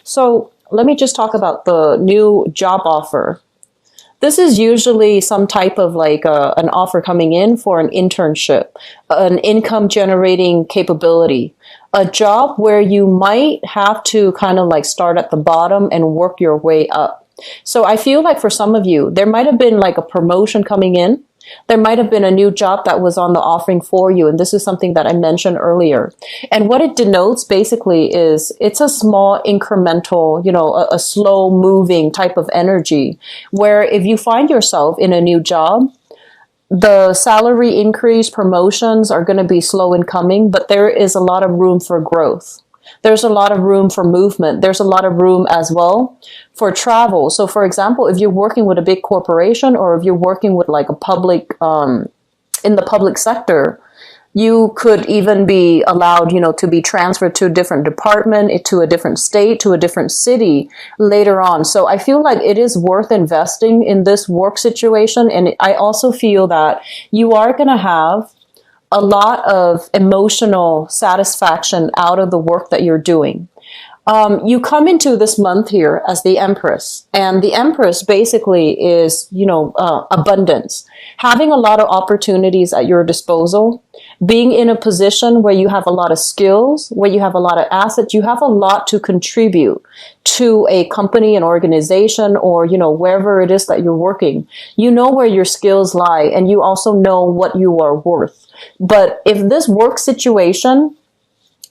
So let me just talk about the new job offer. This is usually some type of like an offer coming in for an internship, an income generating capability, a job where you might have to kind of like start at the bottom and work your way up. So I feel like for some of you, there might have been like a promotion coming in. There might have been a new job that was on the offering for you. And this is something that I mentioned earlier. And what it denotes basically is it's a small incremental, a slow moving type of energy where if you find yourself in a new job, the salary increase promotions are going to be slow in coming, but there is a lot of room for growth. There's a lot of room for movement. There's a lot of room as well for travel. So for example, if you're working with a big corporation or if you're working with like a public, in the public sector, you could even be allowed, to be transferred to a different department, to a different state, to a different city later on. So I feel like it is worth investing in this work situation. And I also feel that you are going to have a lot of emotional satisfaction out of the work that you're doing. You come into this month here as the Empress, and the Empress basically is, abundance, having a lot of opportunities at your disposal, being in a position where you have a lot of skills, where you have a lot of assets, you have a lot to contribute to a company, an organization, or, wherever it is that you're working. You know where your skills lie, and you also know what you are worth. But if this work situation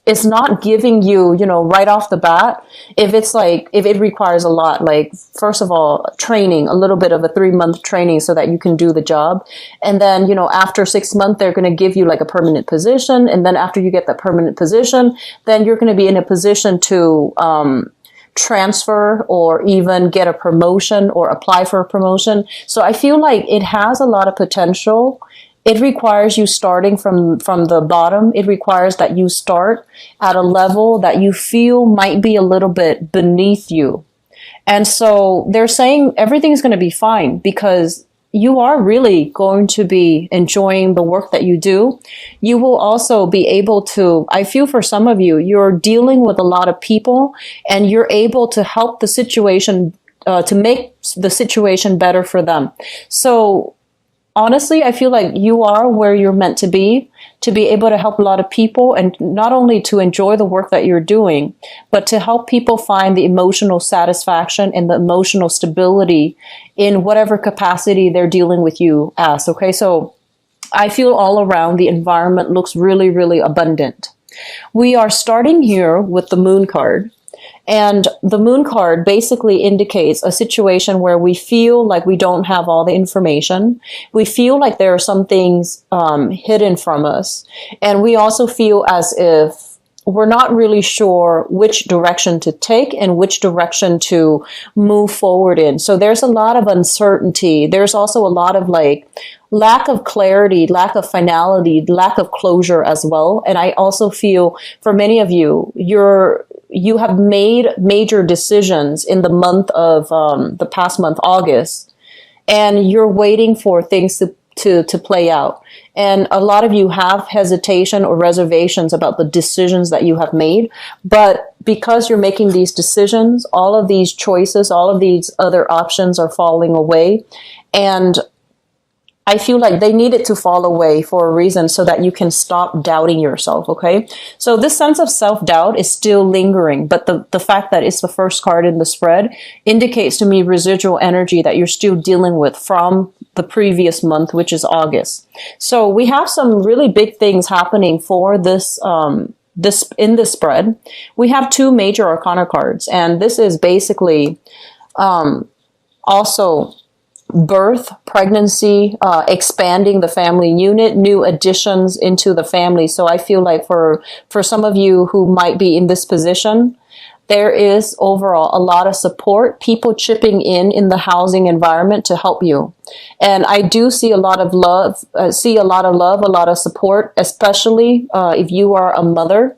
is not giving you, right off the bat, if it requires a lot, like, first of all, training, a little bit of a 3-month training so that you can do the job. And then, after 6 months, they're going to give you like a permanent position. And then after you get that permanent position, then you're going to be in a position to, transfer or even get a promotion or apply for a promotion. So I feel like it has a lot of potential. It requires you starting from the bottom. It requires that you start at a level that you feel might be a little bit beneath you. And so they're saying everything's going to be fine because you are really going to be enjoying the work that you do. You will also be able to, I feel for some of you, you're dealing with a lot of people and you're able to help the situation, to make the situation better for them. So honestly, I feel like you are where you're meant to be able to help a lot of people, and not only to enjoy the work that you're doing, but to help people find the emotional satisfaction and the emotional stability in whatever capacity they're dealing with you as. Okay, so I feel all around the environment looks really, really abundant. We are starting here with the Moon card. And the Moon card basically indicates a situation where we feel like we don't have all the information. We feel like there are some things hidden from us. And we also feel as if we're not really sure which direction to take and which direction to move forward in. So there's a lot of uncertainty. There's also a lot of like lack of clarity, lack of finality, lack of closure as well. And I also feel for many of you, you have made major decisions in the month of the past month, August, and you're waiting for things to play out. And a lot of you have hesitation or reservations about the decisions that you have made. But because you're making these decisions, all of these choices, all of these other options are falling away. And I feel like they needed to fall away for a reason so that you can stop doubting yourself, okay? So this sense of self-doubt is still lingering, but the fact that it's the first card in the spread indicates to me residual energy that you're still dealing with from the previous month, which is August. So we have some really big things happening for this, in this spread. We have 2 major arcana cards, and this is basically also birth, pregnancy, expanding the family unit, new additions into the family. So I feel like for some of you who might be in this position, there is overall a lot of support, people chipping in the housing environment to help you. And I do see a lot of love, a lot of support, especially if you are a mother.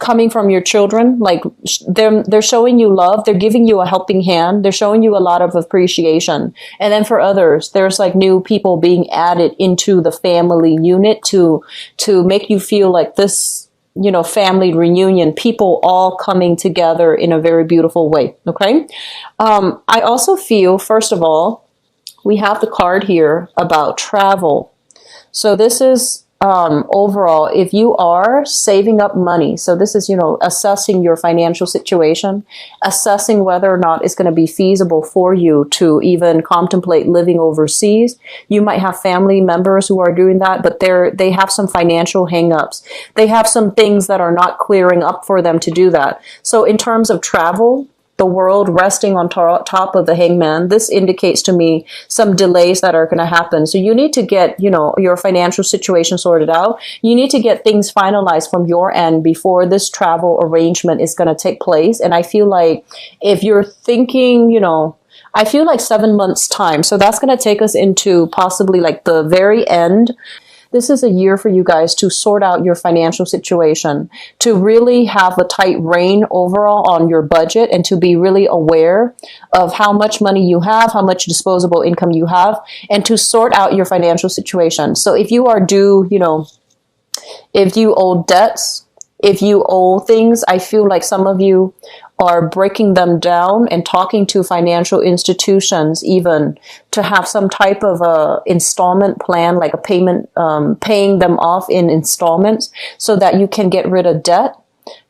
Coming from your children, like they're showing you love, they're giving you a helping hand, they're showing you a lot of appreciation. And then for others, there's like new people being added into the family unit to make you feel like this family reunion, people all coming together in a very beautiful way. Okay. I also feel, first of all, we have the card here about travel. So this is overall, if you are saving up money, so this is, assessing your financial situation, assessing whether or not it's going to be feasible for you to even contemplate living overseas. You might have family members who are doing that, but they have some financial hangups. They have some things that are not clearing up for them to do that. So in terms of travel, the world resting on top of the hangman, this indicates to me some delays that are going to happen. So you need to get, your financial situation sorted out. You need to get things finalized from your end before this travel arrangement is going to take place. And I feel like if you're thinking, I feel like 7 months time. So that's going to take us into possibly like the very end. This is a year for you guys to sort out your financial situation, to really have a tight rein overall on your budget, and to be really aware of how much money you have, how much disposable income you have, and to sort out your financial situation. So if you are due, if you owe debts, if you owe things, I feel like some of you are breaking them down and talking to financial institutions even to have some type of a installment plan, like a payment, paying them off in installments so that you can get rid of debt,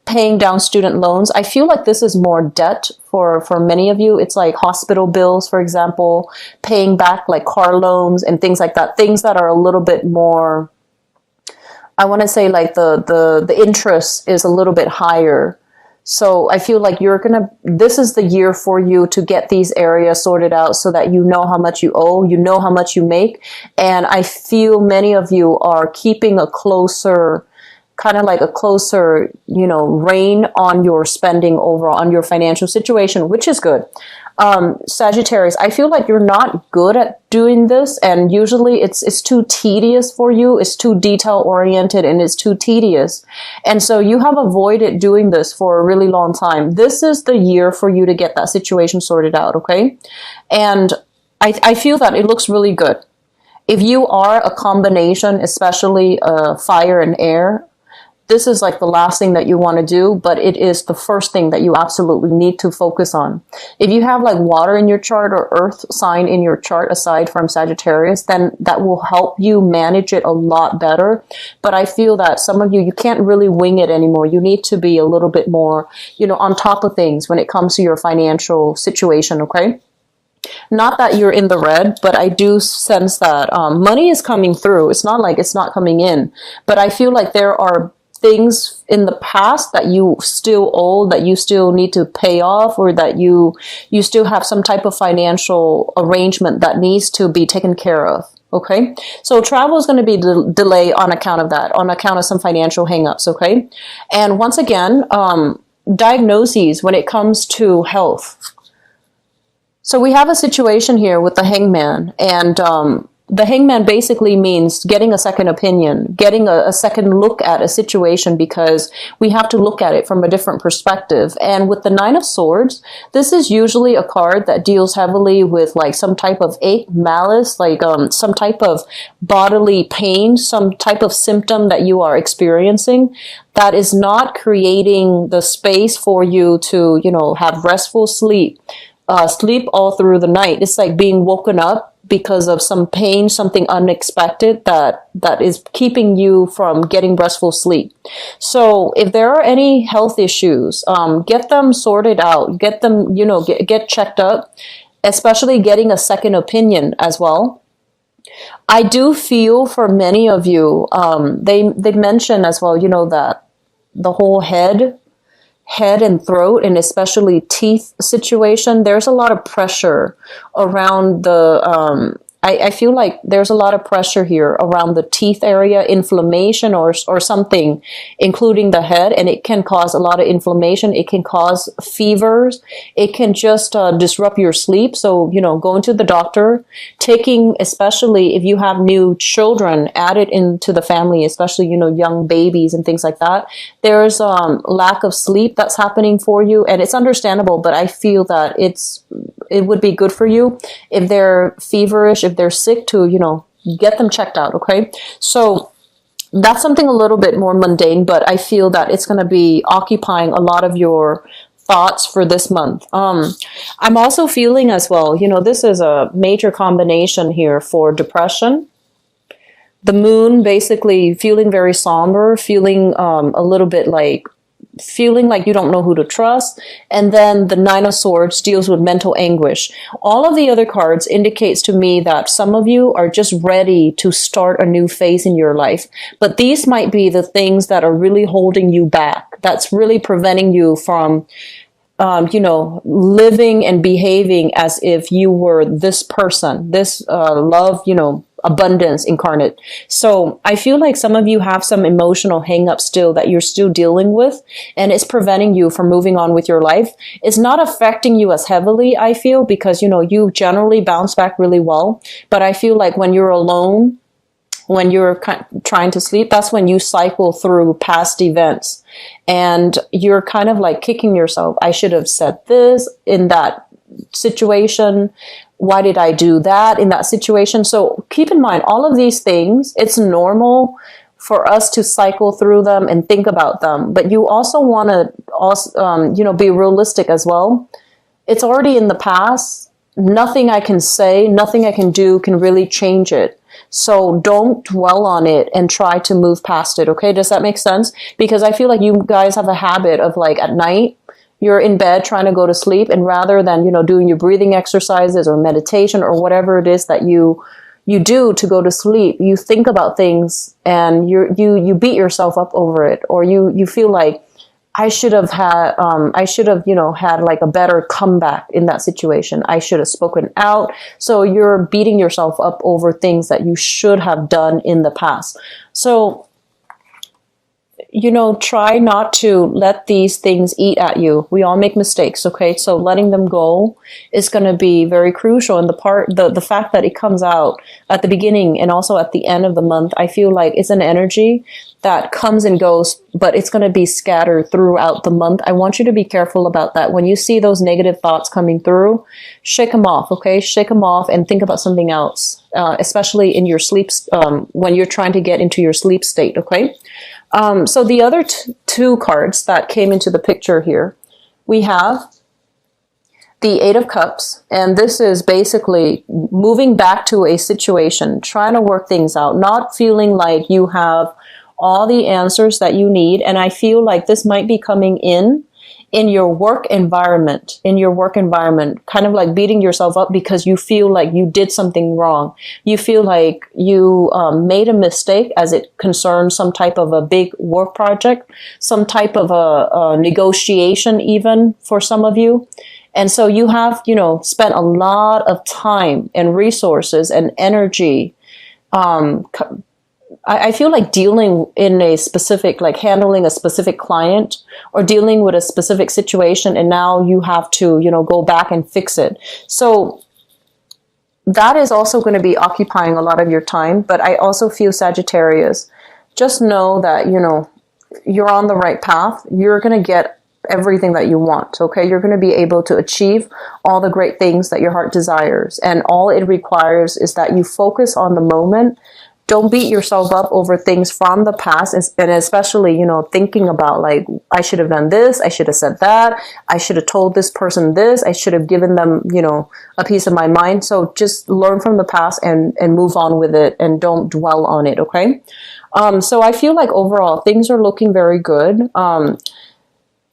paying down student loans. I feel like this is more debt for many of you. It's like hospital bills, for example, paying back like car loans and things like that, things that are a little bit more, I want to say like the interest is a little bit higher. So I feel like this is the year for you to get these areas sorted out so that you know how much you owe, you know how much you make. And I feel many of you are keeping a closer, rein on your spending overall, on your financial situation, which is good. Sagittarius, I feel like you're not good at doing this, and usually it's too tedious for you. It's too detail oriented and it's too tedious. And so you have avoided doing this for a really long time. This is the year for you to get that situation sorted out, okay? And I feel that it looks really good. If you are a combination, especially fire and air, this is like the last thing that you want to do, but it is the first thing that you absolutely need to focus on. If you have like water in your chart or earth sign in your chart aside from Sagittarius, then that will help you manage it a lot better. But I feel that some of you can't really wing it anymore. You need to be a little bit more, on top of things when it comes to your financial situation, okay? Not that you're in the red, but I do sense that money is coming through. It's not like it's not coming in, but I feel like there are things in the past that you still owe, that you still need to pay off, or that you still have some type of financial arrangement that needs to be taken care of. Okay, so travel is going to be delayed on account of that, on account of some financial hangups. Okay, and once again, diagnoses when it comes to health. So we have a situation here with the hangman, and the hangman basically means getting a second opinion, getting a second look at a situation, because we have to look at it from a different perspective. And with the Nine of Swords, this is usually a card that deals heavily with like some type of ache, malice, like some type of bodily pain, some type of symptom that you are experiencing that is not creating the space for you to, have restful sleep, sleep all through the night. It's like being woken up because of some pain, something unexpected that is keeping you from getting restful sleep. So if there are any health issues, get them sorted out, get them, get checked up, especially getting a second opinion as well. I do feel for many of you, they mention as well, that the whole head and throat, and especially teeth situation, there's a lot of pressure around the, I feel like there's a lot of pressure here around the teeth area, inflammation or something, including the head, and it can cause a lot of inflammation. It can cause fevers. It can just disrupt your sleep. So, going to the doctor, taking, especially if you have new children added into the family, especially, young babies and things like that, there's lack of sleep that's happening for you, and it's understandable, but I feel that it would be good for you if they're feverish, if they're sick, to, get them checked out. Okay. So That's something a little bit more mundane, but I feel that it's going to be occupying a lot of your thoughts for this month. I'm also feeling as well, this is a major combination here for depression. The moon basically feeling very somber, feeling a little bit like feeling like you don't know who to trust. And then the Nine of Swords deals with mental anguish. All of the other cards indicates to me that some of you are just ready to start a new phase in your life. But these might be the things that are really holding you back. That's really preventing you from living and behaving as if you were this person, this love, abundance incarnate. So I feel like some of you have some emotional hang up still that you're still dealing with, and it's preventing you from moving on with your life. It's not affecting you as heavily, I feel, because, you generally bounce back really well. But I feel like when you're alone, when you're trying to sleep, that's when you cycle through past events and you're kind of like kicking yourself. I should have said this in that situation. Why did I do that in that situation? So keep in mind, all of these things, it's normal for us to cycle through them and think about them. But you also want to, be realistic as well. It's already in the past. Nothing I can say, nothing I can do can really change it. So don't dwell on it and try to move past it. Okay. Does that make sense? Because I feel like you guys have a habit of like at night, you're in bed trying to go to sleep, and rather than, doing your breathing exercises or meditation or whatever it is that you do to go to sleep, you think about things and you beat yourself up over it, or you feel like I should have had had like a better comeback in that situation. I should have spoken out. So you're beating yourself up over things that you should have done in the past. So, try not to let these things eat at you. We all make mistakes, okay? So letting them go is going to be very crucial. And the fact that it comes out at the beginning and also at the end of the month, I feel like it's an energy that comes and goes, but it's going to be scattered throughout the month. I want you to be careful about that. When you see those negative thoughts coming through, shake them off, okay? Shake them off and think about something else, especially in your sleep, when you're trying to get into your sleep state, okay? So the other two cards that came into the picture here, we have the Eight of Cups, and this is basically moving back to a situation, trying to work things out, not feeling like you have all the answers that you need. And I feel like this might be coming in your work environment, kind of like beating yourself up because you feel like you did something wrong. You feel like you made a mistake as it concerns some type of a big work project, some type of a negotiation even for some of you. And so you have, spent a lot of time and resources and energy, I feel like dealing in a specific, like handling a specific client or dealing with a specific situation, and now you have to, go back and fix it. So that is also going to be occupying a lot of your time. But I also feel, Sagittarius, just know that, you're on the right path. You're going to get everything that you want, okay? You're going to be able to achieve all the great things that your heart desires. And all it requires is that you focus on the moment. Don't beat yourself up over things from the past, and especially, thinking about like, I should have done this, I should have said that, I should have told this person this, I should have given them, a piece of my mind. So just learn from the past and move on with it, and don't dwell on it, okay? So I feel like overall things are looking very good.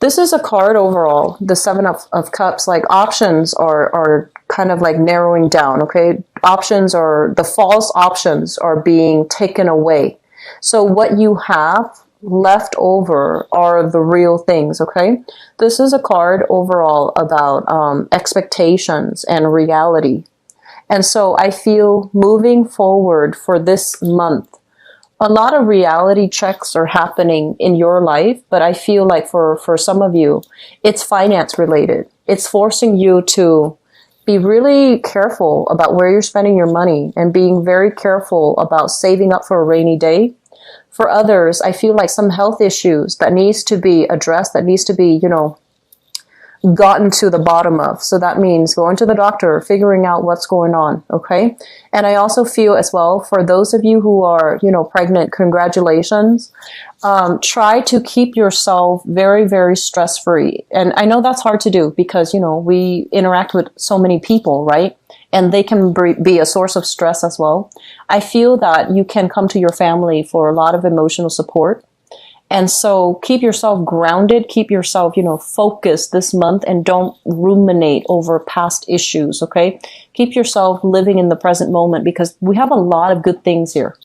This is a card overall, the Seven of Cups, like options are kind of like narrowing down, okay? The false options are being taken away. So what you have left over are the real things, okay? This is a card overall about expectations and reality. And so I feel moving forward for this month, a lot of reality checks are happening in your life, but I feel like for some of you, it's finance related. It's forcing you to be really careful about where you're spending your money and being very careful about saving up for a rainy day. For others, I feel like some health issues that needs to be addressed, that needs to be, gotten to the bottom of. So that means going to the doctor, figuring out what's going on, okay? And I also feel as well, for those of you who are, pregnant, congratulations. Try to keep yourself very, very stress-free. And I know that's hard to do because, we interact with so many people, right? And they can be a source of stress as well. I feel that you can come to your family for a lot of emotional support. And so keep yourself grounded, keep yourself, focused this month, and don't ruminate over past issues, okay? Keep yourself living in the present moment because we have a lot of good things here.